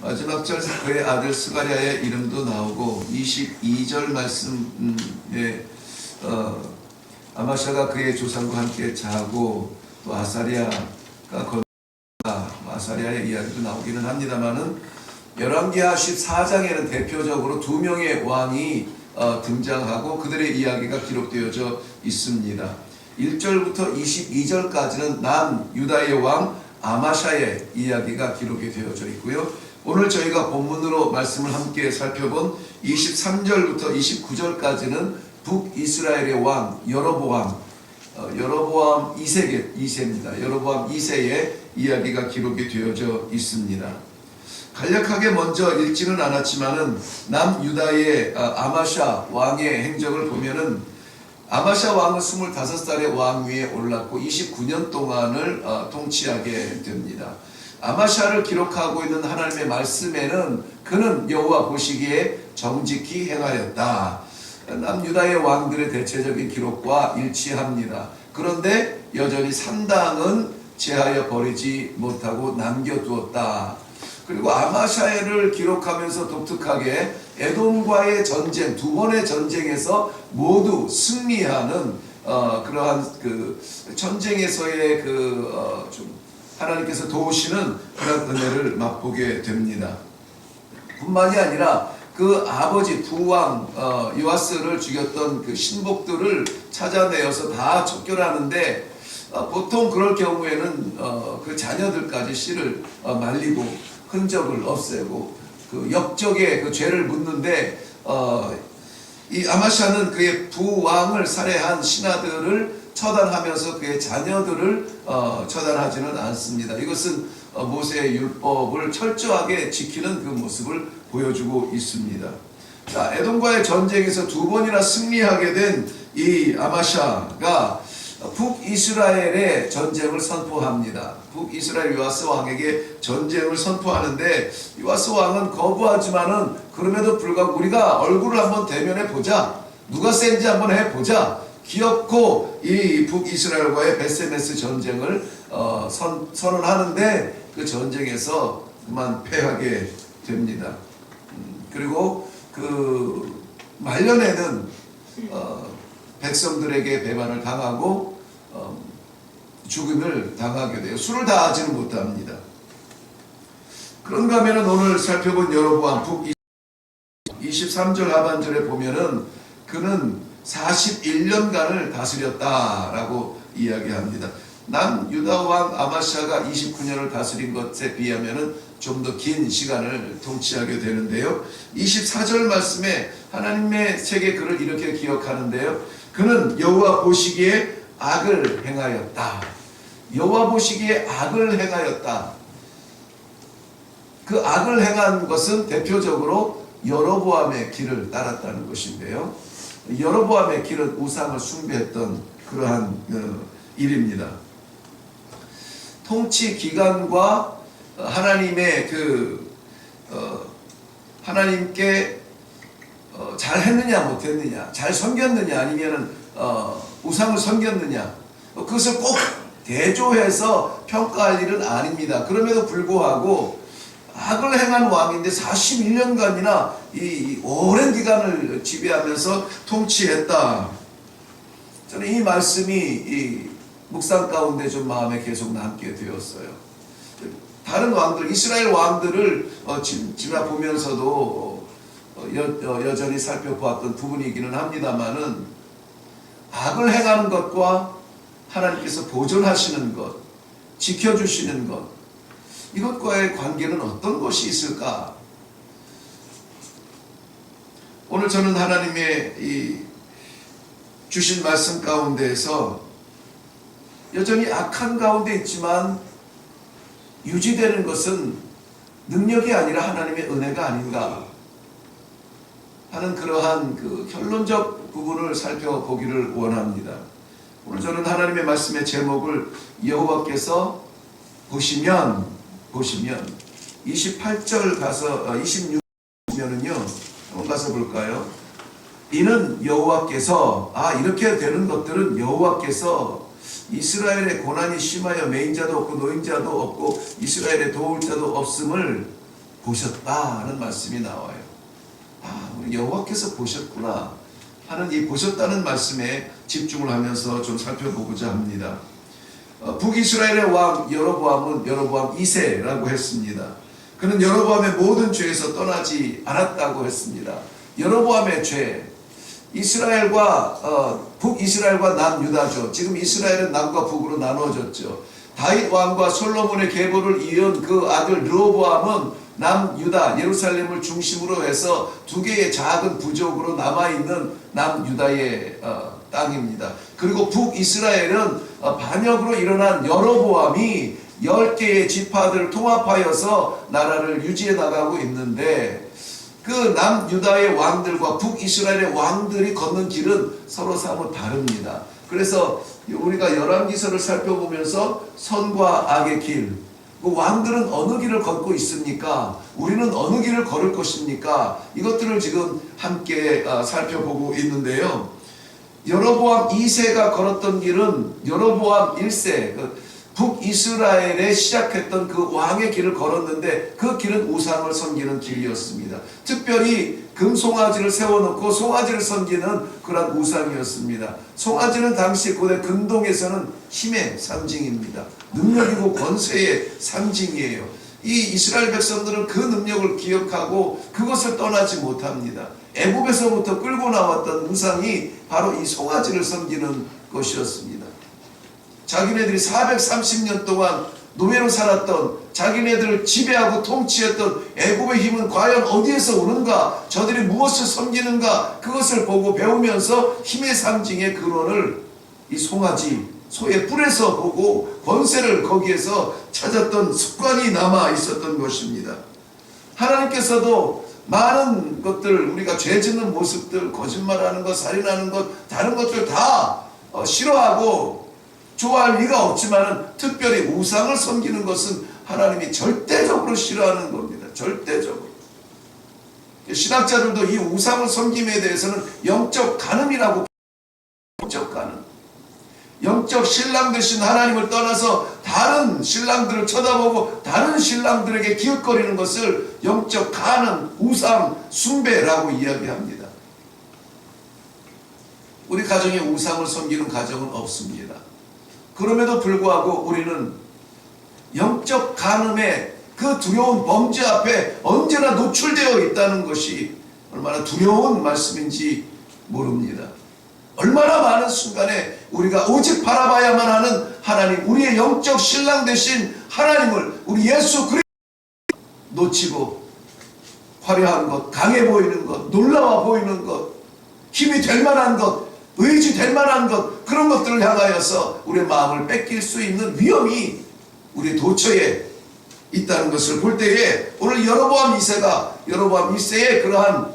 마지막 절 그의 아들 스가랴의 이름도 나오고 22절 말씀에 아마샤가 그의 조상과 함께 자고 또 아사랴가 아사랴의 이야기도 나오기는 합니다만은 열왕기하 14장에는 대표적으로 두 명의 왕이 등장하고 그들의 이야기가 기록되어져 있습니다. 1절부터 22절까지는 남유다의 왕 아마샤의 이야기가 기록이 되어져 있고요. 오늘 저희가 본문으로 말씀을 함께 살펴본 23절부터 29절까지는 북이스라엘의 왕 여로보암 2세입니다. 여로보암 2세의 이야기가 기록이 되어져 있습니다. 간략하게 먼저 읽지는 않았지만은 남유다의 아마샤 왕의 행적을 보면은 아마샤 왕은 25살의 왕위에 올랐고 29년 동안을 통치하게 됩니다. 아마샤를 기록하고 있는 하나님의 말씀에는 그는 여호와 보시기에 정직히 행하였다. 남유다의 왕들의 대체적인 기록과 일치합니다. 그런데 여전히 3당은 제하여 버리지 못하고 남겨두었다. 그리고 아마샤를 기록하면서 독특하게 에돔과의 전쟁, 두 번의 전쟁에서 모두 승리하는 그러한 그 전쟁에서의 좀 하나님께서 도우시는 그런 은혜를 맛보게 됩니다. 뿐만이 아니라 그 아버지 부왕 요아스를 죽였던 그 신복들을 찾아내어서 다 척결하는데 보통 그럴 경우에는 그 자녀들까지 씨를 말리고 흔적을 없애고 그 역적의 그 죄를 묻는데 이 아마샤는 그의 부왕을 살해한 신하들을 처단하면서 그의 자녀들을 처단하지는 않습니다. 이것은 모세의 율법을 철저하게 지키는 그 모습을 보여주고 있습니다. 자, 에돔과의 전쟁에서 두 번이나 승리하게 된 이 아마샤가 북이스라엘의 전쟁을 선포합니다. 북이스라엘 요아스 왕에게 전쟁을 선포하는데 요아스 왕은 거부하지만은 그럼에도 불구하고 우리가 얼굴을 한번 대면해 보자. 누가 센지 한번 해보자. 기어코 이 북이스라엘과의 베세메스 전쟁을 선언하는데 그 전쟁에서 그만 패하게 됩니다. 그리고 그 말년에는 백성들에게 배반을 당하고 죽음을 당하게 돼요. 술을 다 하지는 못합니다. 그런가 하면 오늘 살펴본 여로보암 북 23절 하반절에 보면은 그는 41년간을 다스렸다라고 이야기합니다. 남유다 왕 아마샤가 29년을 다스린 것에 비하면은 좀 더 긴 시간을 통치하게 되는데요. 24절 말씀에 하나님의 책에 그를 이렇게 기억하는데요. 그는 여호와 보시기에 악을 행하였다. 여호와 보시기에 악을 행하였다. 그 악을 행한 것은 대표적으로 여로보암의 길을 따랐다는 것인데요. 여로보암의 길은 우상을 숭배했던 그러한 일입니다. 통치 기간과 하나님의 하나님께 잘 했느냐 못했느냐, 잘 섬겼느냐 아니면은 우상을 섬겼느냐, 그것을 꼭 대조해서 평가할 일은 아닙니다. 그럼에도 불구하고 악을 행한 왕인데 41년간이나 이 오랜 기간을 지배하면서 통치했다. 저는 이 말씀이 이 묵상 가운데 좀 마음에 계속 남게 되었어요. 다른 왕들, 이스라엘 왕들을 지나보면서도 여전히 살펴보았던 부분이기는 합니다만은 악을 행하는 것과 하나님께서 보존하시는 것, 지켜주시는 것, 이것과의 관계는 어떤 것이 있을까? 오늘 저는 하나님의 이 주신 말씀 가운데에서 여전히 악한 가운데 있지만 유지되는 것은 능력이 아니라 하나님의 은혜가 아닌가 하는 그러한 그 결론적 부분을 살펴보기를 원합니다. 오늘 저는 하나님의 말씀의 제목을 여호와께서 보시면 28절 가서 26면은요 한번 가서 볼까요? 이는 여호와께서 이렇게 되는 것들은 여호와께서 이스라엘의 고난이 심하여 매인자도 없고 노인자도 없고 이스라엘의 도울 자도 없음을 보셨다 하는 말씀이 나와요. 우리 여호와께서 보셨구나 하는 이 보셨다는 말씀에 집중을 하면서 좀 살펴보고자 합니다. 북이스라엘의 왕 여로보암은 여로보암 2세라고 했습니다. 그는 여로보암의 모든 죄에서 떠나지 않았다고 했습니다. 여로보암의 죄, 북이스라엘과 남유다죠. 지금 이스라엘은 남과 북으로 나누어졌죠. 다윗 왕과 솔로몬의 계보를 이은 그 아들 르호보암은 남유다 예루살렘을 중심으로 해서 두 개의 작은 부족으로 남아있는 남유다의 땅입니다. 그리고 북이스라엘은 반역으로 일어난 여로보암이 10개의 지파들을 통합하여서 나라를 유지해 나가고 있는데, 그 남유다의 왕들과 북이스라엘의 왕들이 걷는 길은 서로 사뭇 다릅니다. 그래서 우리가 열왕기서를 살펴보면서 선과 악의 길, 그 왕들은 어느 길을 걷고 있습니까? 우리는 어느 길을 걸을 것입니까? 이것들을 지금 함께 살펴보고 있는데요. 여로보암 2세가 걸었던 길은 여로보암 1세, 북이스라엘에 시작했던 그 왕의 길을 걸었는데, 그 길은 우상을 섬기는 길이었습니다. 특별히 금송아지를 세워놓고 송아지를 섬기는 그런 우상이었습니다. 송아지는 당시 고대 근동에서는 힘의 상징입니다. 능력이고 권세의 상징이에요. 이 이스라엘 백성들은 그 능력을 기억하고 그것을 떠나지 못합니다. 애굽에서부터 끌고 나왔던 우상이 바로 이 송아지를 섬기는 것이었습니다. 자기네들이 430년 동안 노예로 살았던, 자기네들을 지배하고 통치했던 애굽의 힘은 과연 어디에서 오는가, 저들이 무엇을 섬기는가, 그것을 보고 배우면서 힘의 상징의 근원을 이 송아지, 소의 뿔에서 보고 권세를 거기에서 찾았던 습관이 남아 있었던 것입니다. 하나님께서도 많은 것들, 우리가 죄 짓는 모습들, 거짓말하는 것, 살인하는 것, 다른 것들 다 싫어하고 좋아할 리가 없지만, 특별히 우상을 섬기는 것은 하나님이 절대적으로 싫어하는 겁니다. 절대적으로. 신학자들도 이 우상을 섬김에 대해서는 영적 간음이라고, 영적 간음, 영적 신랑 되신 하나님을 떠나서 다른 신랑들을 쳐다보고 다른 신랑들에게 기웃거리는 것을 영적 간음, 우상, 숭배라고 이야기합니다. 우리 가정에 우상을 섬기는 가정은 없습니다. 그럼에도 불구하고 우리는 영적 간음의 그 두려운 범죄 앞에 언제나 노출되어 있다는 것이 얼마나 두려운 말씀인지 모릅니다. 얼마나 많은 순간에 우리가 오직 바라봐야만 하는 하나님, 우리의 영적 신랑 되신 하나님을, 우리 예수 그리스도를 놓치고 화려한 것, 강해 보이는 것, 놀라워 보이는 것, 힘이 될 만한 것, 의지 될 만한 것, 그런 것들을 향하여서 우리의 마음을 뺏길 수 있는 위험이 우리 도처에 있다는 것을 볼 때에, 오늘 여로보암 2세의 그러한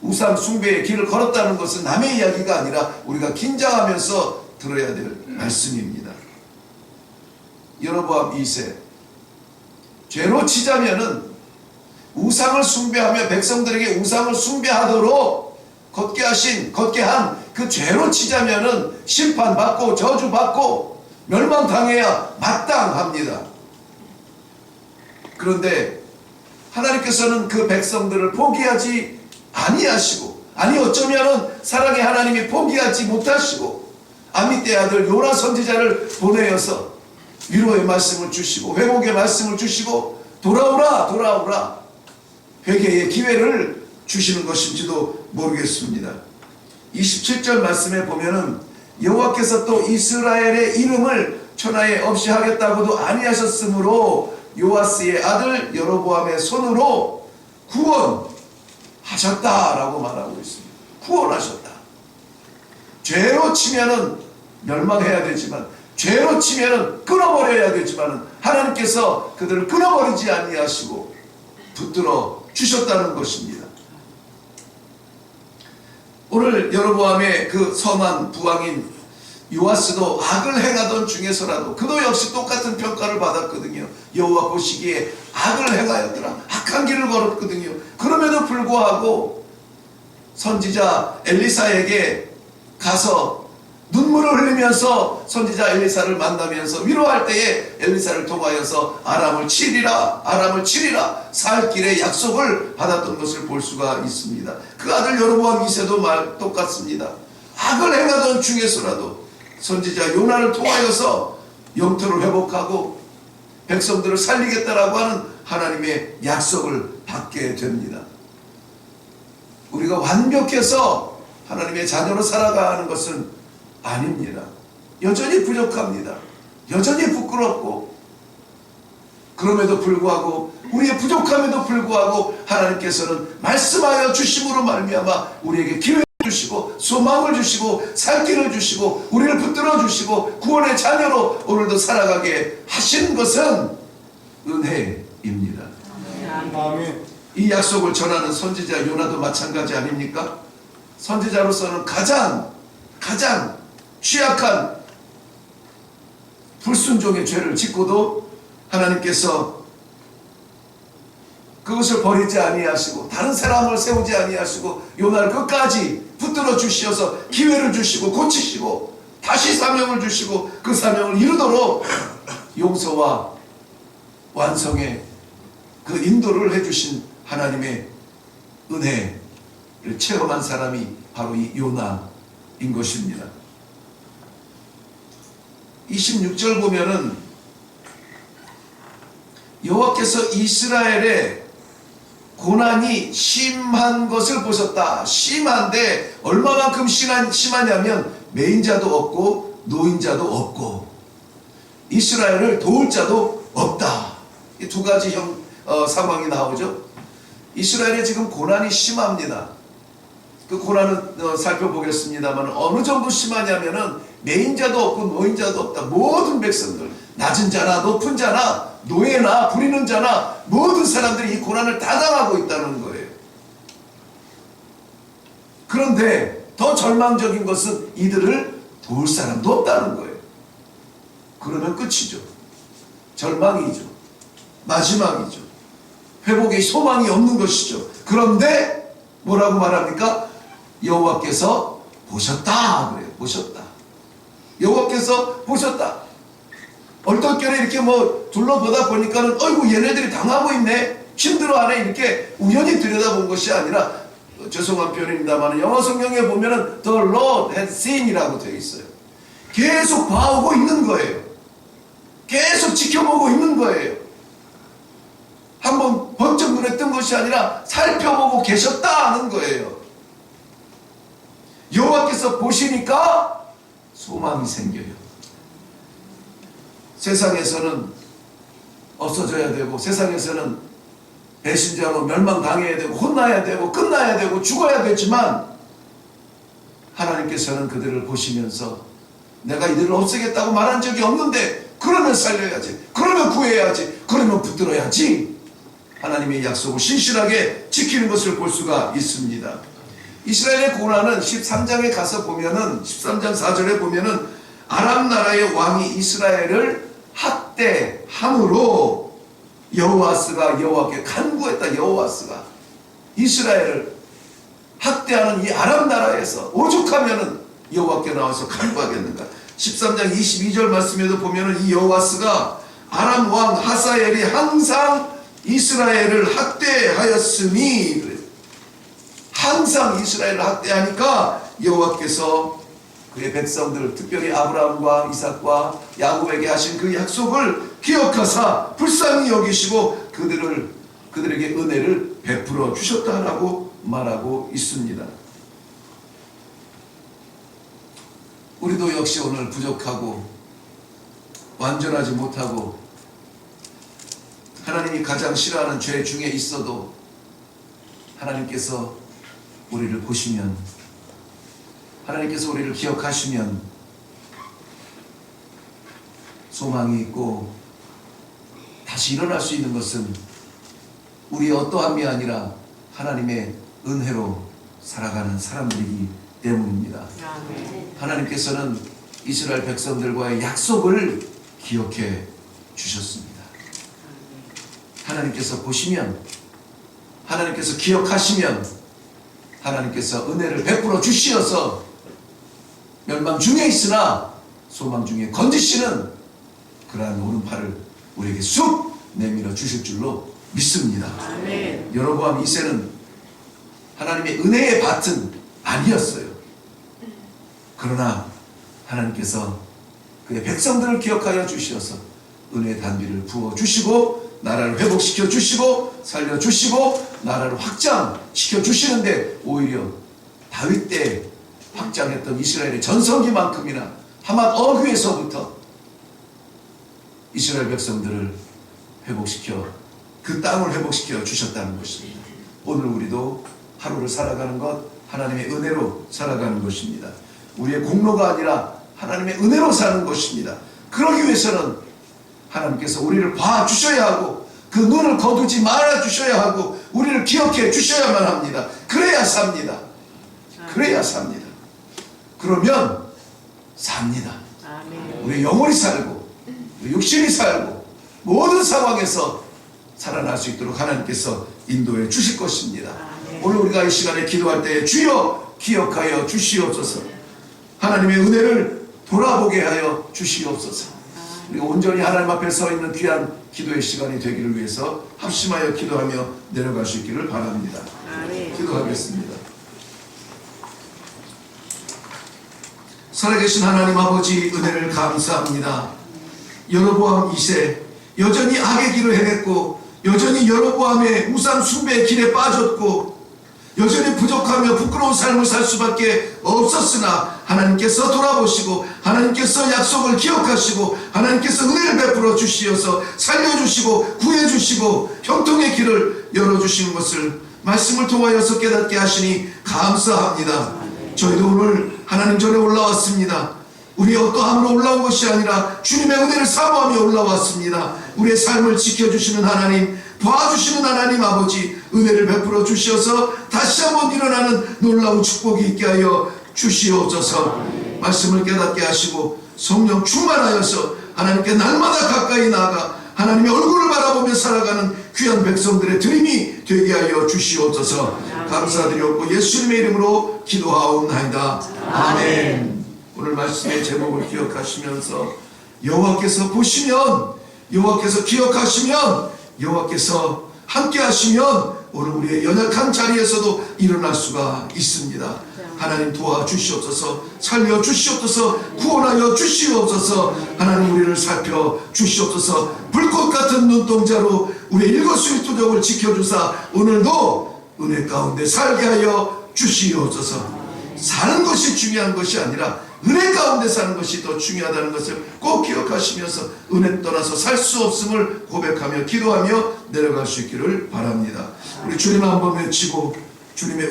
우상 숭배의 길을 걸었다는 것은 남의 이야기가 아니라 우리가 긴장하면서 들어야 될 말씀입니다. 여로보암 2세, 죄로 치자면은 우상을 숭배하며 백성들에게 우상을 숭배하도록 걷게 한 그 죄로 치자면은 심판받고 저주받고 멸망당해야 마땅합니다. 그런데 하나님께서는 그 백성들을 포기하지 아니하시고, 아니 어쩌면은 사랑의 하나님이 포기하지 못하시고 아미떼의 아들 요나 선지자를 보내어서 위로의 말씀을 주시고 회복의 말씀을 주시고 돌아오라 회개의 기회를 주시는 것인지도 모르겠습니다. 27절 말씀에 보면은 여호와께서 또 이스라엘의 이름을 천하에 없이 하겠다고도 아니하셨으므로 요아스의 아들 여로보암의 손으로 구원하셨다라고 말하고 있습니다. 구원하셨다. 죄로 치면은 멸망해야 되지만, 죄로 치면은 끊어버려야 되지만 하나님께서 그들을 끊어버리지 아니하시고 붙들어 주셨다는 것입니다. 오늘 여로보암의 그 선한 부왕인 요아스도 악을 행하던 중에서라도 그도 역시 똑같은 평가를 받았거든요. 여호와 보시기에 악을 행하였더라, 악한 길을 걸었거든요. 그럼에도 불구하고 선지자 엘리사에게 가서 눈물을 흘리면서 선지자 엘리사를 만나면서 위로할 때에 엘리사를 통하여서 아람을 치리라 살 길의 약속을 받았던 것을 볼 수가 있습니다. 그 아들 여로보암 2세도 똑같습니다. 악을 행하던 중에서라도 선지자 요나를 통하여서 영토를 회복하고 백성들을 살리겠다라고 하는 하나님의 약속을 받게 됩니다. 우리가 완벽해서 하나님의 자녀로 살아가는 것은 아닙니다. 여전히 부족합니다. 여전히 부끄럽고, 그럼에도 불구하고 우리의 부족함에도 불구하고 하나님께서는 말씀하여 주심으로 말미암아 우리에게 기회를 주시고 소망을 주시고 살 길을 주시고 우리를 붙들어 주시고 구원의 자녀로 오늘도 살아가게 하신 것은 은혜입니다. 아멘. 이 약속을 전하는 선지자 요나도 마찬가지 아닙니까? 선지자로서는 가장 취약한 불순종의 죄를 짓고도 하나님께서 그것을 버리지 아니하시고 다른 사람을 세우지 아니하시고 요나를 끝까지 붙들어 주시어서 기회를 주시고 고치시고 다시 사명을 주시고 그 사명을 이루도록 용서와 완성의 그 인도를 해주신 하나님의 은혜를 체험한 사람이 바로 이 요나인 것입니다. 26절 보면은 여호와께서 이스라엘의 고난이 심한 것을 보셨다. 심한데 얼마만큼 심하냐면 매인자도 없고 노인자도 없고 이스라엘을 도울 자도 없다. 이 두 가지 상황이 나오죠. 이스라엘에 지금 고난이 심합니다. 그 고난은 살펴보겠습니다만 어느 정도 심하냐면은 매인자도 없고 노인자도 없다. 모든 백성들, 낮은 자나 높은 자나 노예나 부리는 자나 모든 사람들이 이 고난을 다 당하고 있다는 거예요. 그런데 더 절망적인 것은 이들을 도울 사람도 없다는 거예요. 그러면 끝이죠. 절망이죠. 마지막이죠. 회복의 소망이 없는 것이죠. 그런데 뭐라고 말합니까? 여호와께서 보셨다 그래요. 보셨다. 여호와께서 보셨다. 얼떨결에 이렇게 둘러보다 보니까는 어이구 얘네들이 당하고 있네, 힘들어하네, 이렇게 우연히 들여다본 것이 아니라, 죄송한 표현입니다만 영어 성경에 보면은 The Lord had seen이라고 되어 있어요. 계속 봐오고 있는 거예요. 계속 지켜보고 있는 거예요. 한번 번쩍 눈에 뜬 것이 아니라 살펴보고 계셨다는 거예요. 여호와께서 보시니까 소망이 생겨요. 세상에서는 없어져야 되고, 세상에서는 배신자로 멸망당해야 되고, 혼나야 되고, 끝나야 되고, 죽어야 되지만 하나님께서는 그들을 보시면서 내가 이들을 없애겠다고 말한 적이 없는데 그러면 살려야지, 그러면 구해야지, 그러면 붙들어야지, 하나님의 약속을 신실하게 지키는 것을 볼 수가 있습니다. 이스라엘의 고난은 13장에 가서 보면은, 13장 4절에 보면은 아람 나라의 왕이 이스라엘을 학대함으로 여호와스가 여호와께 간구했다. 여호와스가 이스라엘을 학대하는 이 아람 나라에서 오죽하면은 여호와께 나와서 간구하겠는가. 13장 22절 말씀에도 보면은 이 여호와스가 아람 왕 하사엘이 항상 이스라엘을 학대하였으니, 항상 이스라엘을 학대하니까 여호와께서 그의 백성들, 특별히 아브라함과 이삭과 야곱에게 하신 그 약속을 기억하사 불쌍히 여기시고 그들에게 은혜를 베풀어 주셨다라고 말하고 있습니다. 우리도 역시 오늘 부족하고 완전하지 못하고 하나님이 가장 싫어하는 죄 중에 있어도 하나님께서 우리를 보시면, 하나님께서 우리를 기억하시면 소망이 있고 다시 일어날 수 있는 것은 우리의 어떠함이 아니라 하나님의 은혜로 살아가는 사람들이기 때문입니다. 하나님께서는 이스라엘 백성들과의 약속을 기억해 주셨습니다. 하나님께서 보시면, 하나님께서 기억하시면 하나님께서 은혜를 베풀어 주시어서 멸망 중에 있으나 소망 중에 건지시는 그러한 오른팔을 우리에게 쑥 내밀어 주실 줄로 믿습니다. 아멘. 여로보암 2세는 하나님의 은혜의 밭은 아니었어요. 그러나 하나님께서 그의 백성들을 기억하여 주시어서 은혜의 단비를 부어주시고 나라를 회복시켜 주시고 살려주시고 나라를 확장시켜 주시는데 오히려 다윗 때 확장했던 이스라엘의 전성기만큼이나 하만 어귀에서부터 이스라엘 백성들을 회복시켜 그 땅을 회복시켜 주셨다는 것입니다. 오늘 우리도 하루를 살아가는 것 하나님의 은혜로 살아가는 것입니다. 우리의 공로가 아니라 하나님의 은혜로 사는 것입니다. 그러기 위해서는 하나님께서 우리를 봐주셔야 하고 그 눈을 거두지 말아주셔야 하고 우리를 기억해 주셔야만 합니다. 그래야 삽니다. 그래야 삽니다. 그러면 삽니다. 아멘. 우리 영혼이 살고 우리 육신이 살고 모든 상황에서 살아날 수 있도록 하나님께서 인도해 주실 것입니다. 아멘. 오늘 우리가 이 시간에 기도할 때 주여 기억하여 주시옵소서. 하나님의 은혜를 돌아보게 하여 주시옵소서. 우리가 온전히 하나님 앞에 서 있는 귀한 기도의 시간이 되기를 위해서 합심하여 기도하며 내려갈 수 있기를 바랍니다. 아멘. 기도하겠습니다. 살아계신 하나님 아버지 은혜를 감사합니다. 여로보암 2세 여전히 악의 길을 행했고 여전히 여로보암의 우상 숭배의 길에 빠졌고 여전히 부족하며 부끄러운 삶을 살 수밖에 없었으나 하나님께서 돌아보시고 하나님께서 약속을 기억하시고 하나님께서 은혜를 베풀어 주시어서 살려주시고 구해주시고 형통의 길을 열어주시는 것을 말씀을 통하여서 깨닫게 하시니 감사합니다. 저희도 오늘 하나님 전에 올라왔습니다. 우리의 어떠함으로 올라온 것이 아니라 주님의 은혜를 사모하며 올라왔습니다. 우리의 삶을 지켜주시는 하나님, 도와주시는 하나님 아버지 은혜를 베풀어 주시어서 다시 한번 일어나는 놀라운 축복이 있게 하여 주시옵소서. 말씀을 깨닫게 하시고 성령 충만하여서 하나님께 날마다 가까이 나아가 하나님의 얼굴을 바라보며 살아가는 귀한 백성들의 드림이 되게 하여 주시옵소서. 감사드리옵고 예수님의 이름으로 기도하옵나이다. 아멘. 오늘 말씀의 제목을 기억하시면서 여호와께서 보시면 여호와께서 기억하시면 여호와께서 함께 하시면 오늘 우리의 연약한 자리에서도 일어날 수가 있습니다. 하나님 도와주시옵소서. 살려주시옵소서. 구원하여 주시옵소서. 하나님 우리를 살펴주시옵소서. 불꽃 같은 눈동자로 우리의 일거수일투족을 지켜주사 오늘도 은혜 가운데 살게 하여 주시옵소서. 사는 것이 중요한 것이 아니라 은혜 가운데 사는 것이 더 중요하다는 것을 꼭 기억하시면서 은혜 떠나서 살 수 없음을 고백하며 기도하며 내려갈 수 있기를 바랍니다. 우리 주님 한번 외치고 주님의